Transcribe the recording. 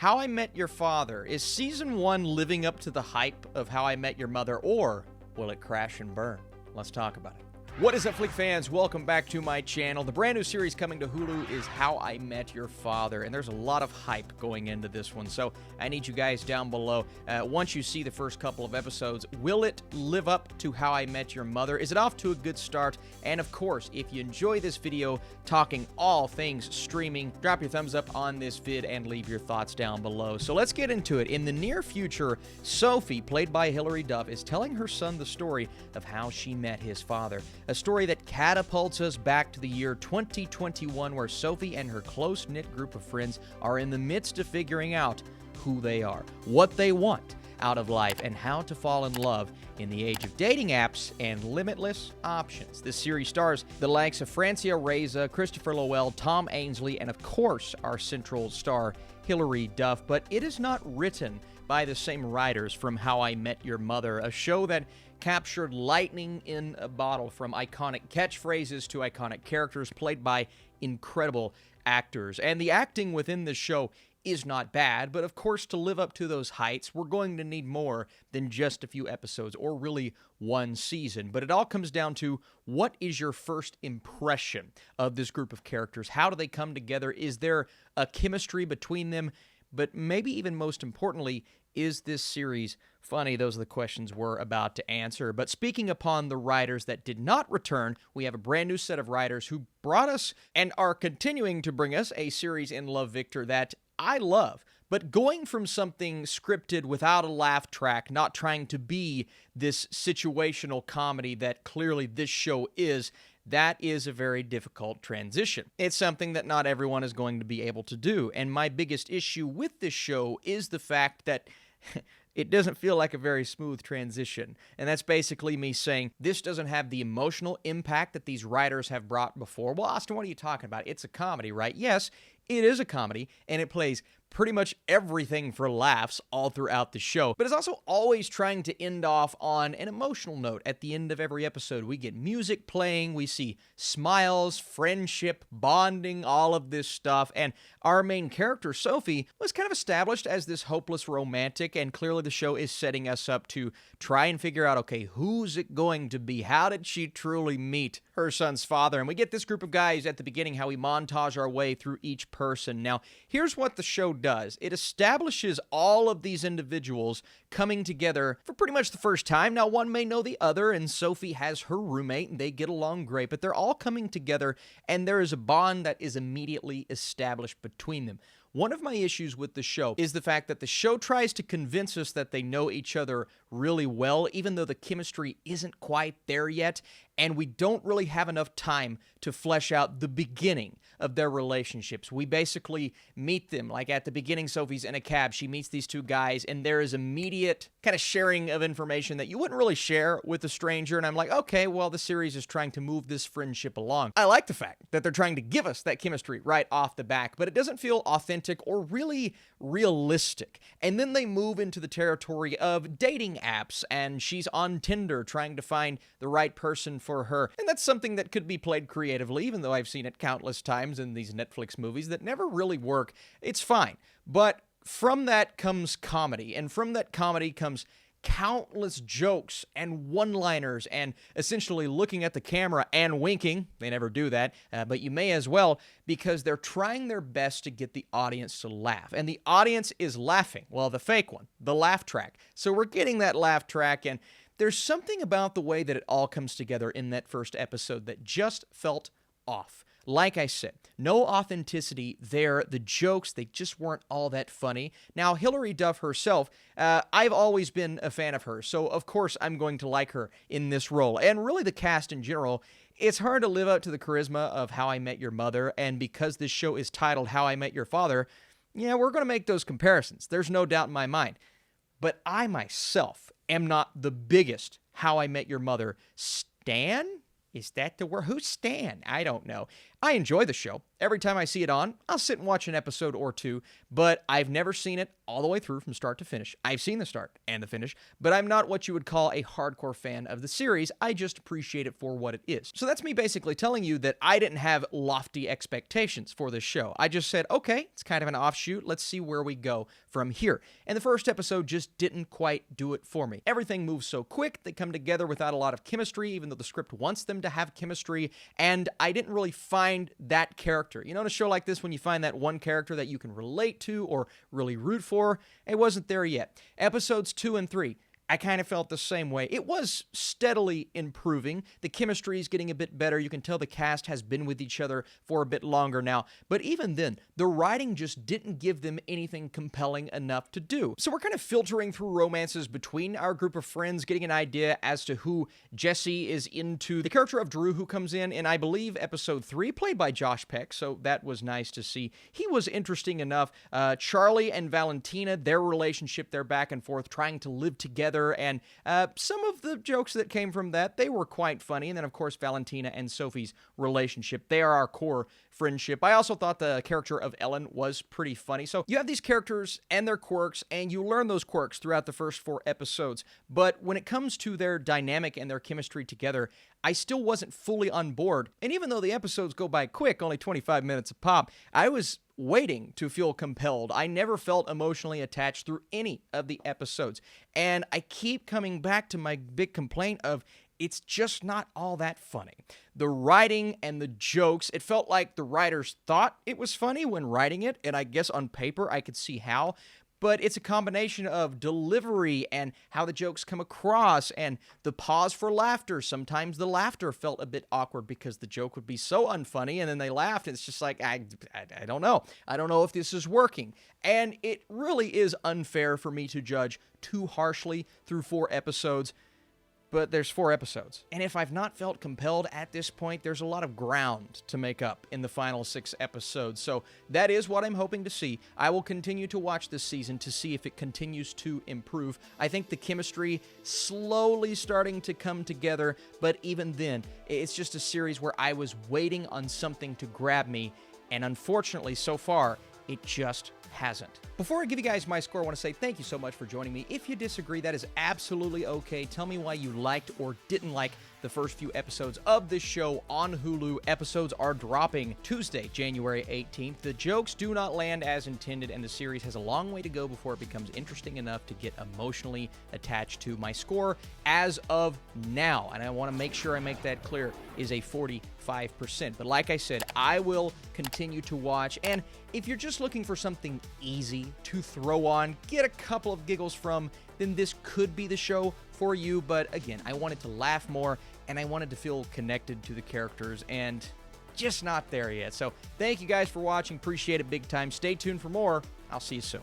How I Met Your Father. Is Season 1 living up to the hype of How I Met Your Mother, or will it crash and burn? Let's talk about it. What is up, Flick fans? Welcome back to my channel. The brand new series coming to Hulu is How I Met Your Father, and there's a lot of hype going into this one, so I need you guys down below. Once you see the first couple of episodes, will it live up to How I Met Your Mother? Is it off to a good start? And of course, if you enjoy this video talking all things streaming, drop your thumbs up on this vid and leave your thoughts down below. So let's get into it. In the near future, Sophie, played by Hilary Duff, is telling her son the story of how she met his father. A story that catapults us back to the year 2021, where Sophie and her close-knit group of friends are in the midst of figuring out who they are, what they want out of life, and how to fall in love in the age of dating apps and limitless options. This series stars the likes of Francia Raisa, Christopher Lowell, Tom Ainsley, and of course our central star, Hilary Duff, but it is not written by the same writers from How I Met Your Mother, a show that captured lightning in a bottle, from iconic catchphrases to iconic characters played by incredible actors. And the acting within this show is not bad, but of course, to live up to those heights, we're going to need more than just a few episodes or really one season. But it all comes down to, what is your first impression of this group of characters? How do they come together? Is there a chemistry between them? But maybe even most importantly, is this series funny? Those are the questions we're about to answer. But speaking upon the writers that did not return, we have a brand new set of writers who brought us and are continuing to bring us a series in Love, Victor, that I love. But going from something scripted without a laugh track, not trying to be this situational comedy that clearly this show is, that is a very difficult transition. It's something that not everyone is going to be able to do. And my biggest issue with this show is the fact that it doesn't feel like a very smooth transition. And that's basically me saying this doesn't have the emotional impact that these writers have brought before. Well, Austin, what are you talking about? It's a comedy, right? Yes, it is a comedy, and it plays pretty much everything for laughs all throughout the show, but it's also always trying to end off on an emotional note. At the end of every episode, we get music playing, we see smiles, friendship, bonding, all of this stuff, and our main character, Sophie, was kind of established as this hopeless romantic, and clearly the show is setting us up to try and figure out, okay, who's it going to be? How did she truly meet her son's father? And we get this group of guys at the beginning, how we montage our way through each person. Now, here's what the show does. It establishes all of these individuals coming together for pretty much the first time. Now, one may know the other, and Sophie has her roommate, and they get along great, but they're all coming together, and there is a bond that is immediately established between them. One of my issues with the show is the fact that the show tries to convince us that they know each other really well, even though the chemistry isn't quite there yet, and we don't really have enough time to flesh out the beginning of their relationships. We basically meet them, like at the beginning, Sophie's in a cab, she meets these two guys, and there is immediate kind of sharing of information that you wouldn't really share with a stranger, and I'm like, okay, well, the series is trying to move this friendship along. I like the fact that they're trying to give us that chemistry right off the back, but it doesn't feel authentic or really realistic. And then they move into the territory of dating apps, and she's on Tinder trying to find the right person for her. And that's something that could be played creatively, even though I've seen it countless times in these Netflix movies that never really work. It's fine. But from that comes comedy, and from that comedy comes countless jokes and one-liners and essentially looking at the camera and winking. They never do that, but you may as well, because they're trying their best to get the audience to laugh. And the audience is laughing. Well, the fake one, the laugh track. So we're getting that laugh track, and there's something about the way that it all comes together in that first episode that just felt off. Like I said, no authenticity there. The jokes, they just weren't all that funny. Now, Hilary Duff herself, I've always been a fan of her, so of course I'm going to like her in this role. And really the cast in general, it's hard to live up to the charisma of How I Met Your Mother, and because this show is titled How I Met Your Father, yeah, we're going to make those comparisons. There's no doubt in my mind. But I myself am not the biggest How I Met Your Mother stan? Is that the word? Who's Stan? I don't know. I enjoy the show. Every time I see it on, I'll sit and watch an episode or two, but I've never seen it all the way through from start to finish. I've seen the start and the finish, but I'm not what you would call a hardcore fan of the series. I just appreciate it for what it is. So that's me basically telling you that I didn't have lofty expectations for this show. I just said, okay, it's kind of an offshoot. Let's see where we go from here. And the first episode just didn't quite do it for me. Everything moves so quick, they come together without a lot of chemistry, even though the script wants them to have chemistry, and I didn't really find that character. You know, in a show like this, when you find that one character that you can relate to or really root for, it wasn't there yet. Episodes 2 and 3, I kind of felt the same way. It was steadily improving. The chemistry is getting a bit better. You can tell the cast has been with each other for a bit longer now. But even then, the writing just didn't give them anything compelling enough to do. So we're kind of filtering through romances between our group of friends, getting an idea as to who Jesse is into. The character of Drew, who comes in I believe, episode 3, played by Josh Peck, so that was nice to see. He was interesting enough. Charlie and Valentina, their relationship, they're back and forth, trying to live together. And some of the jokes that came from that, they were quite funny. And then, of course, Valentina and Sophie's relationship. They are our core friendship. I also thought the character of Ellen was pretty funny. So you have these characters and their quirks, and you learn those quirks throughout the first 4 episodes. But when it comes to their dynamic and their chemistry together, I still wasn't fully on board. And even though the episodes go by quick, only 25 minutes a pop, I was waiting to feel compelled. I never felt emotionally attached through any of the episodes. And I keep coming back to my big complaint of it's just not all that funny. The writing and the jokes, it felt like the writers thought it was funny when writing it, and I guess on paper I could see how. But it's a combination of delivery and how the jokes come across and the pause for laughter. Sometimes the laughter felt a bit awkward because the joke would be so unfunny and then they laughed. And it's just like, I don't know. I don't know if this is working. And it really is unfair for me to judge too harshly through 4 episodes. But there's 4 episodes. And if I've not felt compelled at this point, there's a lot of ground to make up in the final 6 episodes. So that is what I'm hoping to see. I will continue to watch this season to see if it continues to improve. I think the chemistry slowly starting to come together, but even then, it's just a series where I was waiting on something to grab me, and unfortunately, so far, it just hasn't. Before I give you guys my score, I want to say thank you so much for joining me. If you disagree, that is absolutely okay. Tell me why you liked or didn't like the first few episodes of this show on Hulu. Episodes are dropping Tuesday, January 18th. The jokes do not land as intended, and the series has a long way to go before it becomes interesting enough to get emotionally attached to. My score as of now, and I want to make sure I make that clear, is a 45%. But like I said, I will continue to watch, and if you're just looking for something easy to throw on, get a couple of giggles from, then this could be the show for you. But again, I wanted to laugh more, and I wanted to feel connected to the characters, and just not there yet. So thank you guys for watching. Appreciate it big time. Stay tuned for more. I'll see you soon.